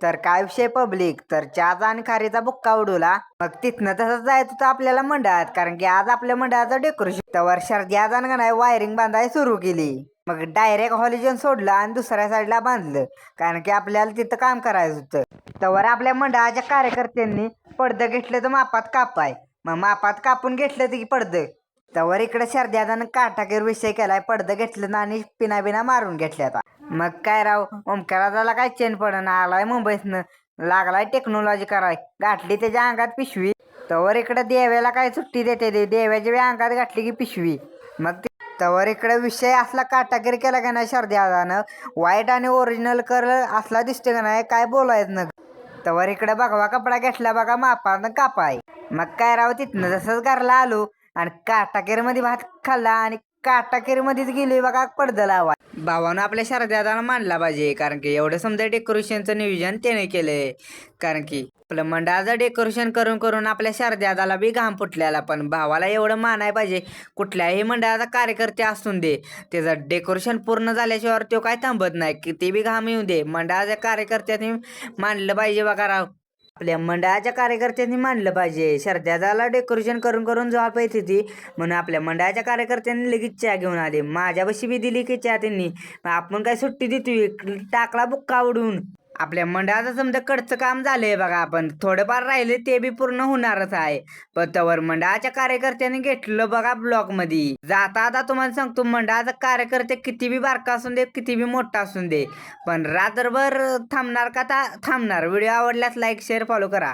तर काय विषय पब्लिक तर चहाचा आणि खारीचा बुक्का उडवला. मग तिथनं तसंच जायचं होतं आपल्याला मंडळात, कारण की आज आपल्या मंडळाचं डेकोरेशन. तर शर्दी आज का नाही वायरिंग बांधायला सुरू केली. मग डायरेक्ट हॉलिजन सोडलं आणि दुसऱ्या साईडला बांधलं, कारण की आपल्याला तिथं काम करायचं होतं. तर आपल्या मंडळाच्या कार्यकर्त्यांनी पडदं घेतलं तर मापात कापाय. मग मापात कापून घेतलं की पडदं. तर इकडे शर्द्यादानं काटाकीर विषय केलाय. पडदं घेतलं ना आणि पिना मारून घेतल्या. मग काय राव, ओमकाराला काय चेन पडणं, आलाय मुंबईतनं, लागलाय टेक्नॉलॉजी कराय, गाठली त्याच्या अंगात पिशवी. तवर इकडे देव्याला काय सुट्टी देते, देव्याच्या अंगात गाठली की पिशवी. मग तवर इकडे विषय असला काटाकीर केला का नाही शर्द्यादानं, वाईट आणि ओरिजिनल कलर असला दिसते का नाही, काय बोलायचं ना. तवर इकडे बघवा कपडा घेतला बघा मापानं कापाय. मग काय राव, तिथनं जसंच घरला आलो आणि काटाकीर मध्ये भात खाल्ला आणि काटाकीर मध्येच गेली बघा पडदा लावा. भावानं आपल्या शर्द्यादानं मानला पाहिजे, कारण की एवढं समजा डेकोरेशनचं नियोजन त्याने केलंय. कारण की आपलं मंडळाचं डेकोरेशन करून करून आपल्या शर्द्यादाला बी घाम फुटलेला, पण भावाला एवढं मानाय पाहिजे. कुठल्याही मंडळाचा कार्यकर्ते असून दे, त्याचं डेकोरेशन पूर्ण झाल्याशिवाय तो काय थांबत नाही, किती बी घाम येऊ दे. मंडळाच्या कार्यकर्त्यांनी मानलं पाहिजे बघा राव. आपल्या मंडळाच्या कार्यकर्त्यांनी मानलं पाहिजे. शर्द्यादाला डेकोरेशन करून करून झोप येत होती, म्हणून आपल्या मंडळाच्या कार्यकर्त्यांनी लगेच चहा घेऊन आले. माझ्यापाशी बी दिली की चहा त्यांनी. आपण काय सुट्टी देतोय, टाकला बुक्का उडून. आपल्या मंडळाचं समजा कडचं काम झालंय बघा, आपण थोडंफार राहिले ते बी पूर्ण होणारच आहे. पण तवर मंडळाच्या कार्यकर्त्यांनी घेतलं बघा ब्लॉक मध्ये. जाता आता तुम्हाला सांगतो, मंडळाचा कार्यकर्ते किती बी बारका असून दे, किती बी मोठा असून दे, पण रात्रभर थांबणार का थांबणार. व्हिडिओ आवडल्यास लाईक शेअर फॉलो करा.